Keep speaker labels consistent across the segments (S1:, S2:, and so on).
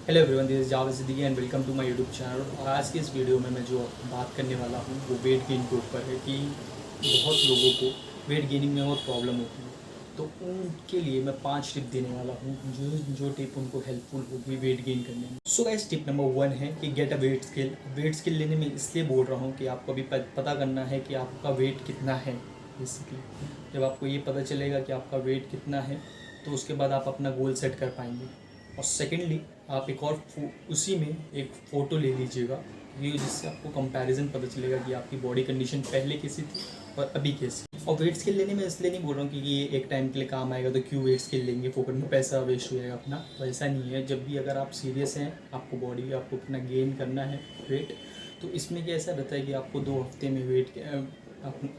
S1: Hello everyone, this is Javed Siddiqui and welcome to my YouTube channel. और आज की इस वीडियो में मैं जो बात करने वाला हूँ वो वेट गेन के ऊपर है कि बहुत लोगों को वेट गेनिंग में बहुत प्रॉब्लम होती है। तो उनके लिए मैं 5 टिप देने वाला हूँ जो जो टिप उनको हेल्पफुल होगी वेट गेन करने में। सो गाइस, टिप नंबर 1 है कि get a weight scale. Weight scale लेने में इसलिए बोल रहा हूँ कि आपको अभी पता करना है कि आपका वेट कितना है। बेसिकली जब आपको ये पता चलेगा कि आपका वेट कितना है तो उसके बाद आप अपना गोल सेट कर पाएंगे। और सेकेंडली, आप एक और उसी में एक फ़ोटो ले लीजिएगा ये, जिससे आपको कंपैरिजन पता चलेगा कि आपकी बॉडी कंडीशन पहले कैसी थी और अभी कैसी। और वेट स्केल लेने में इसलिए नहीं बोल रहा हूँ कि ये एक टाइम के लिए काम आएगा तो क्यों वेट स्केल लेंगे, फोकट में पैसा वेस्ट हो जाएगा अपना। तो ऐसा नहीं है। जब भी अगर आप सीरियस हैं, आपको बॉडी आपको अपना गेन करना है वेट, तो इसमें क्या ऐसा रहता है कि आपको 2 हफ्ते में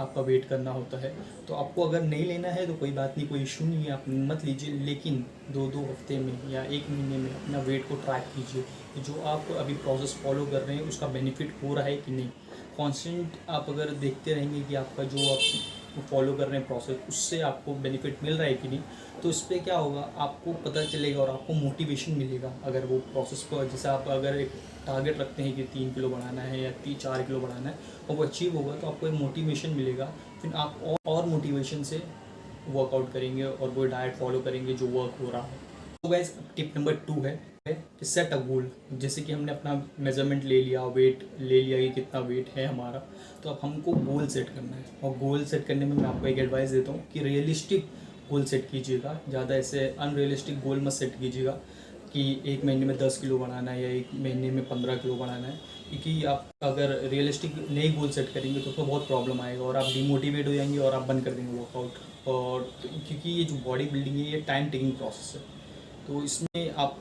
S1: आपका वेट करना होता है। तो आपको अगर नहीं लेना है तो कोई बात नहीं, कोई इशू नहीं है, आप मत लीजिए। लेकिन 2 हफ्ते में या 1 महीने में अपना वेट को ट्रैक कीजिए कि जो आप अभी प्रोसेस फॉलो कर रहे हैं उसका बेनिफिट हो रहा है कि नहीं। कॉन्स्टेंट आप अगर देखते रहेंगे कि आपका जो आप फॉलो कर रहे हैं प्रोसेस, उससे आपको बेनिफिट मिल रहा है कि नहीं, तो इस पर क्या होगा आपको पता चलेगा और आपको मोटिवेशन मिलेगा। अगर वो प्रोसेस को, जैसे आप अगर एक टारगेट रखते हैं कि 3 किलो बढ़ाना है या 4 किलो बढ़ाना है और वो अचीव होगा तो आपको एक मोटिवेशन मिलेगा। फिर आप और मोटिवेशन से वर्कआउट करेंगे और वो डाइट फॉलो करेंगे जो वर्क हो रहा है। तो गाइस, टिप नंबर 2 है कि सेट अ गोल। जैसे कि हमने अपना मेजरमेंट ले लिया, वेट ले लिया कि कितना वेट है हमारा, तो अब हमको गोल सेट करना है। और गोल सेट करने में मैं आपको एक एडवाइस देता हूँ कि रियलिस्टिक गोल सेट कीजिएगा। ज़्यादा ऐसे अनरियलिस्टिक गोल मत सेट कीजिएगा कि 1 महीने में 10 किलो बढ़ाना है या 1 महीने में 15 किलो बढ़ाना है। क्योंकि आप अगर रियलिस्टिक नई गोल सेट करेंगे तो उसमें बहुत प्रॉब्लम आएगा और आप डिमोटिवेट हो जाएंगे और आप बंद कर देंगे वर्कआउट। और क्योंकि ये जो बॉडी बिल्डिंग है ये टाइम टेकिंग प्रोसेस है, तो इसमें आप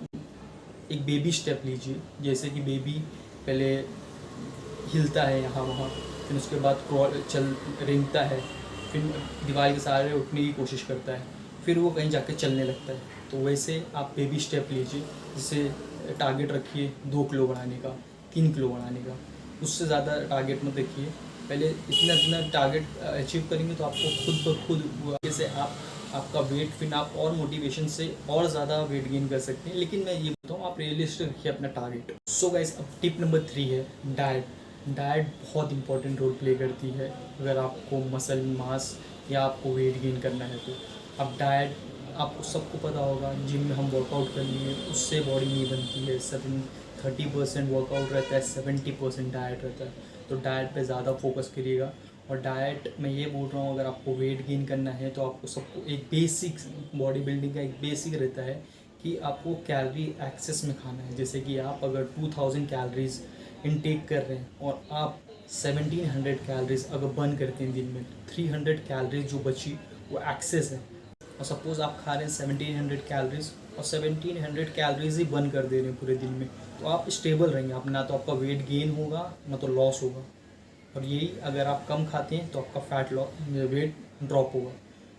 S1: एक बेबी स्टेप लीजिए। जैसे कि बेबी पहले हिलता है यहाँ वहाँ, फिर उसके बाद चल रेंगता है, फिर दीवार के सहारे उठने की कोशिश करता है, फिर वो कहीं जाके चलने लगता है। तो वैसे आप बेबी स्टेप लीजिए। जैसे टारगेट रखिए 2 किलो बढ़ाने का, 3 किलो बढ़ाने का, उससे ज़्यादा टारगेट मत रखिए। पहले इतना इतना टारगेट अचीव करेंगे तो आपको खुद ब खुद जैसे आपका वेट, फिर आप और मोटिवेशन से और ज़्यादा वेट गेन कर सकते हैं। लेकिन मैं ये बोलता हूँ आप रियलिस्टिक रखिए अपना टारगेट। सो गाइस, अब टिप नंबर 3 है डाइट। डाइट बहुत इंपॉर्टेंट रोल प्ले करती है अगर आपको मसल मास या आपको वेट गेन करना है तो। अब डाइट आपको सबको पता होगा, जिम में हम वर्कआउट कर लिए उससे बॉडी नहीं बनती है। 30% वर्कआउट रहता है, 70% डाइट रहता है। तो डाइट पे ज़्यादा फोकस करिएगा। और डाइट मैं ये बोल रहा हूँ, अगर आपको वेट गेन करना है तो आपको सबको एक बेसिक, बॉडी बिल्डिंग का एक बेसिक रहता है कि आपको कैलोरी एक्सेस में खाना है। जैसे कि आप अगर 2000 कैलोरीज इनटेक कर रहे हैं और आप 1700 कैलोरीज अगर बर्न करते हैं दिन में, 300 कैलोरीज जो बची वो एक्सेस है। और सपोज़ आप खा रहे हैं 1700 कैलोरीज और 1700 कैलोरीज ही बर्न कर दे रहे हैं पूरे दिन में, तो आप स्टेबल रहेंगे। आप ना तो आपका वेट गेन होगा ना तो लॉस होगा। और यही अगर आप कम खाते हैं तो आपका वेट ड्रॉप होगा।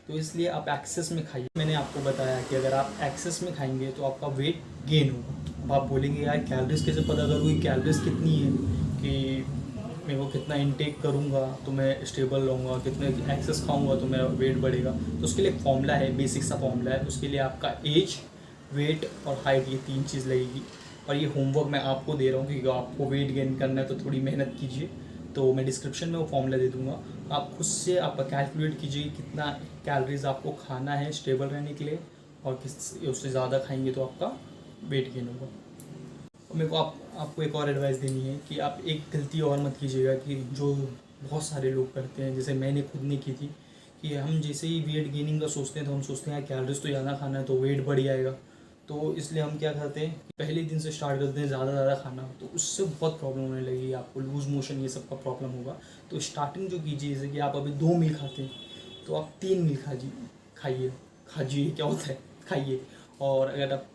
S1: तो इसलिए आप एक्सेस में खाइए। मैंने आपको बताया कि अगर आप एक्सेस में खाएंगे तो आपका वेट गेन होगा। अब आप बोलेंगे यार कैलोरीज कैसे पता करूँ कि कैलोरीज कितनी है, कि मैं वो कितना इनटेक करूँगा तो मैं स्टेबल रहूँगा, कितने एक्सेस खाऊँगा तो मेरा वेट बढ़ेगा। तो उसके लिए एक फॉर्मूला है, बेसिक सा फॉर्मूला है। उसके लिए आपका एज, वेट और हाइट, ये 3 चीज़ लगेगी। और ये होमवर्क मैं आपको दे रहा हूँ क्योंकि आपको वेट गेन करना है तो थोड़ी मेहनत कीजिए। तो मैं डिस्क्रिप्शन में वो फॉर्मूला दे दूँगा, आप खुद से आप कैलकुलेट कीजिए कितना कैलोरीज आपको खाना है स्टेबल रहने के लिए, और किस उससे ज़्यादा खाएंगे तो आपका वेट गेन होगा। और मेरे को आपको एक और एडवाइस देनी है कि आप एक गलती और मत कीजिएगा कि जो बहुत सारे लोग करते हैं, जैसे मैंने खुद ने की थी, कि हम जैसे ही वेट गेनिंग का सोचते हैं तो हम सोचते हैं कैलोरीज तो ज़्यादा खाना है तो वेट बढ़ जाएगा। तो इसलिए हम क्या करते हैं, पहले दिन से स्टार्ट करते हैं ज़्यादा खाना, तो उससे बहुत प्रॉब्लम होने लगेगी। आपको लूज़ मोशन ये सब का प्रॉब्लम होगा। तो स्टार्टिंग जो कीजिए, जैसे कि आप अभी 2 मील खाते हैं तो आप 3 मील खाइए। खाइए क्या होता है, खाइए। और अगर आप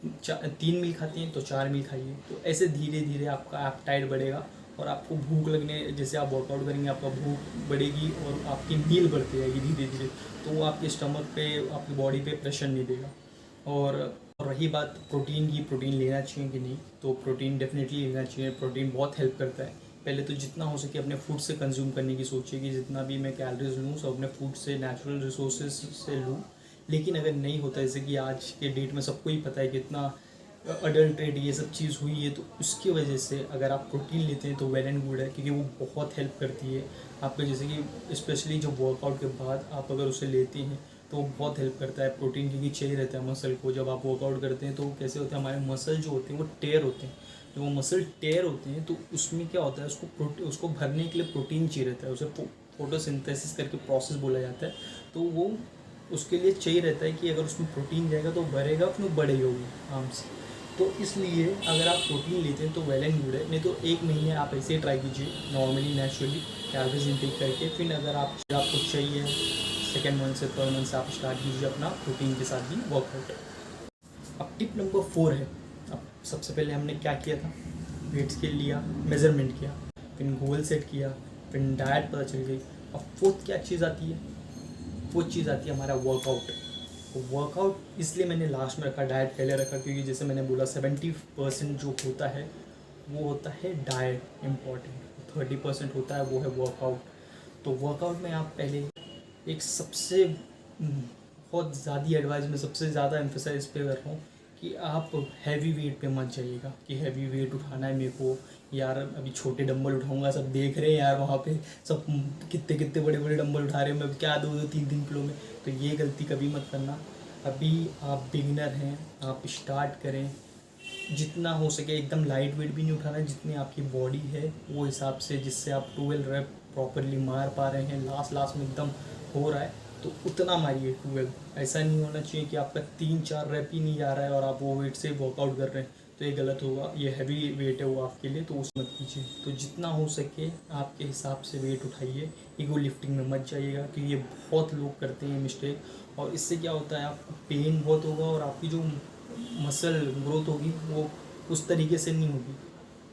S1: 3 मील खाते हैं तो 4 मील खाइए। तो ऐसे धीरे धीरे आपका एपेटाइट बढ़ेगा और आपको भूख लगने, जैसे आप वर्कआउट करेंगे आपका भूख बढ़ेगी और आपकी मील बढ़ती जाएगी धीरे धीरे। तो वो आपके स्टमक पे, आपकी बॉडी पे प्रेशर नहीं देगा। और रही बात प्रोटीन की, प्रोटीन लेना चाहिए कि नहीं, तो प्रोटीन डेफिनेटली लेना चाहिए। प्रोटीन बहुत हेल्प करता है। पहले तो जितना हो सके अपने फूड से कंज्यूम करने की सोचिए कि जितना भी मैं कैलोरीज लूँ सब अपने फूड से, नेचुरल रिसोर्सेज से लूँ। लेकिन अगर नहीं होता, जैसे कि आज के डेट में सबको ही पता है कि इतना अडल्ट्रेट ये सब चीज़ हुई है, तो उसकी वजह से अगर आप प्रोटीन लेते हैं तो वेल एंड गुड है, क्योंकि वो बहुत हेल्प करती है आपको। जैसे कि स्पेशली जो वर्कआउट के बाद आप अगर उसे लेते हैं तो वो बहुत हेल्प करता है प्रोटीन, क्योंकि चाहिए रहता है मसल को। जब आप वर्कआउट करते हैं तो कैसे होता है, हमारे मसल जो होते हैं वो टेयर होते हैं। जब वो मसल टेयर होते हैं तो उसमें क्या होता है, उसको भरने के लिए प्रोटीन चाहिए रहता है। उसे फोटोसिंथेसिस करके प्रोसेस बोला जाता है। तो वो उसके लिए चाहिए रहता है कि अगर उसमें प्रोटीन जाएगा तो भरेगा, फिर वो बढ़ेगा वो आराम से। तो इसलिए अगर आप प्रोटीन लेते हैं तो वेल एंड गुड है, नहीं तो 1 महीने आप ऐसे ही ट्राई कीजिए नॉर्मली नेचुरली कैलोरीज इंटेक करके। फिर अगर आपको चाहिए सेकेंड मंथ से थर्ड मंथ से आप स्टार्ट कीजिए अपना प्रोटीन के साथ भी वर्कआउट। अब टिप नंबर 4 है। अब सबसे पहले हमने क्या किया था, वेट स्केल लिया, मेजरमेंट किया, फिर गोल सेट किया, फिर डाइट पता चल गई। अब फोर्थ क्या चीज़ आती है, वो चीज़ आती है हमारा वर्कआउट। वर्कआउट इसलिए मैंने लास्ट में रखा, डाइट पहले रखा, क्योंकि जैसे मैंने बोला 70% जो होता है वो होता है डाइट इम्पॉर्टेंट, 30% होता है वो है वर्कआउट। तो वर्कआउट में आप पहले एक सबसे बहुत ज़्यादा एडवाइस में सबसे ज़्यादा एम्फेसाइज पे कर रहा हूँ कि आप हैवी वेट पे मत जाइएगा कि हैवी वेट उठाना है मेरे को, यार अभी छोटे डंबल उठाऊंगा, सब देख रहे हैं यार वहाँ पे सब कितने कितने बड़े बड़े डंबल उठा रहे हैं, मैं क्या 2-2 3-3 किलो में। तो ये गलती कभी मत करना। अभी आप बिगिनर हैं, आप स्टार्ट करें, जितना हो सके एकदम लाइट वेट भी नहीं उठाना, जितनी आपकी बॉडी है वो हिसाब से, जिससे आप 12 रैप प्रॉपरली मार पा रहे हैं, लास्ट में एकदम हो रहा है तो उतना मारिए 12। ऐसा नहीं होना चाहिए कि आपका 3-4 रैप ही नहीं आ रहा है और आप वो वेट से वर्कआउट कर रहे हैं, तो ये गलत होगा। ये हैवी वेट है वो आपके लिए, तो उस मत कीजिए। तो जितना हो सके आपके हिसाब से वेट उठाइए, ईगो लिफ्टिंग में मत जाइएगा, क्योंकि ये बहुत लोग करते हैं मिस्टेक। और इससे क्या होता है, आपको पेन बहुत होगा और आपकी जो मसल ग्रोथ होगी वो उस तरीके से नहीं होगी।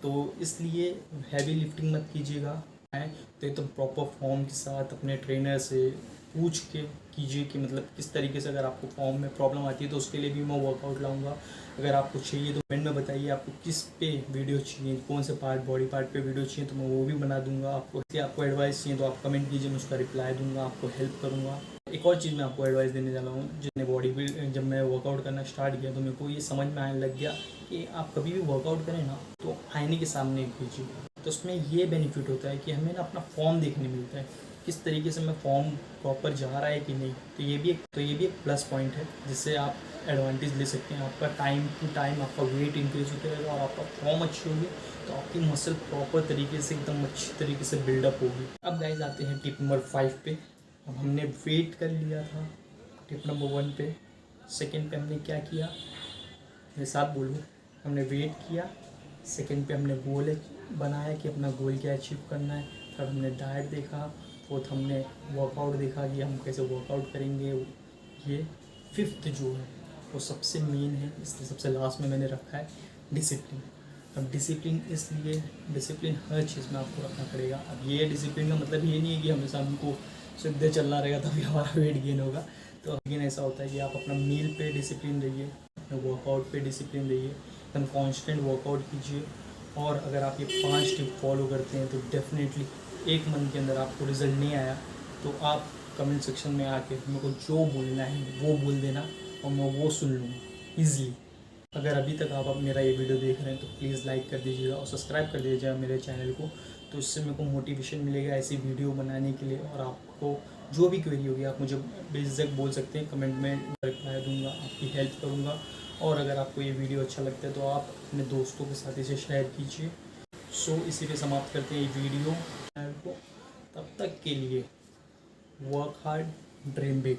S1: तो इसलिए हैवी लिफ्टिंग मत कीजिएगा है तो एकदम प्रॉपर फॉर्म के साथ अपने ट्रेनर से पूछ के कीजिए कि मतलब किस तरीके से। अगर आपको फॉर्म में प्रॉब्लम आती है तो उसके लिए भी मैं वर्कआउट लाऊंगा। अगर आपको चाहिए तो कमेंट में बताइए आपको किस पे वीडियो चाहिए, कौन से बॉडी पार्ट पे वीडियो चाहिए, तो मैं वो भी बना दूंगा। आपको एडवाइस चाहिए तो आप कमेंट कीजिए, मैं उसका रिप्लाई दूंगा, आपको हेल्प करूँगा। एक और चीज़ मैं आपको एडवाइस देने जा रहा हूँ, जब मैं वर्कआउट करना स्टार्ट किया तो मेरे को ये समझ में आने लग गया कि आप कभी भी वर्कआउट करें ना तो आईने के सामने कीजिए। तो उसमें ये बेनिफिट होता है कि हमें ना अपना फॉर्म देखने मिलता है, किस तरीके से मैं फॉर्म प्रॉपर जा रहा है कि नहीं। तो ये भी एक प्लस पॉइंट है जिससे आप एडवांटेज ले सकते हैं। आपका टाइम टू टाइम आपका वेट इंक्रीज होता रहेगा और आपका फॉर्म अच्छी होगी तो आपकी मसल प्रॉपर तरीके से एकदम अच्छी तरीके से बिल्डअप होगी। अब गाइस आते हैं टिप नंबर 5 पे। अब हमने वेट कर लिया था टिप नंबर 1 पे। सेकेंड पे हमने क्या किया, मेरे साथ बोलो, हमने वेट किया। सेकेंड पे हमने गोल बनाया कि अपना गोल क्या अचीव करना है। थर्ड हमने डाइट देखा। फोर्थ हमने वर्कआउट देखा कि हम कैसे वर्कआउट करेंगे। ये फिफ्थ जो है वो सबसे मेन है, इसलिए सबसे लास्ट में मैंने रखा है डिसिप्लिन। अब डिसिप्लिन इसलिए, डिसिप्लिन हर चीज़ में आपको रखना पड़ेगा। अब ये डिसिप्लिन का मतलब ये नहीं है कि हमेशा हमको सीधे चलना रहेगा तभी हमारा वेट गेन होगा। तो अगेन ऐसा होता है कि आप अपना मील पे डिसिप्लिन रहिए, अपने वर्कआउट पे डिसिप्लिन रहिए, एकदम कॉन्स्टेंट वर्कआउट कीजिए। और अगर आप ये 5 टिप फॉलो करते हैं तो डेफिनेटली 1 मंथ के अंदर आपको रिजल्ट नहीं आया तो आप कमेंट सेक्शन में आके मेरे को जो बोलना है वो बोल देना और मैं वो सुन लूँगा ईज़िली। अगर अभी तक आप मेरा ये वीडियो देख रहे हैं तो प्लीज़ लाइक कर दीजिएगा और सब्सक्राइब कर दीजिएगा मेरे चैनल को। तो इससे मेरे को मोटिवेशन मिलेगा ऐसी वीडियो बनाने के लिए। और आपको जो भी क्वेरी होगी आप मुझे बेझिझक बोल सकते हैं, कमेंट में रिप्लाई दूंगा, आपकी हेल्प करूंगा। और अगर आपको ये वीडियो अच्छा लगता है तो आप अपने दोस्तों के साथ इसे शेयर कीजिए। सो इसी पे समाप्त करते हैं ये वीडियो को। तब तक के लिए वर्क हार्ड, ड्रीम बिग।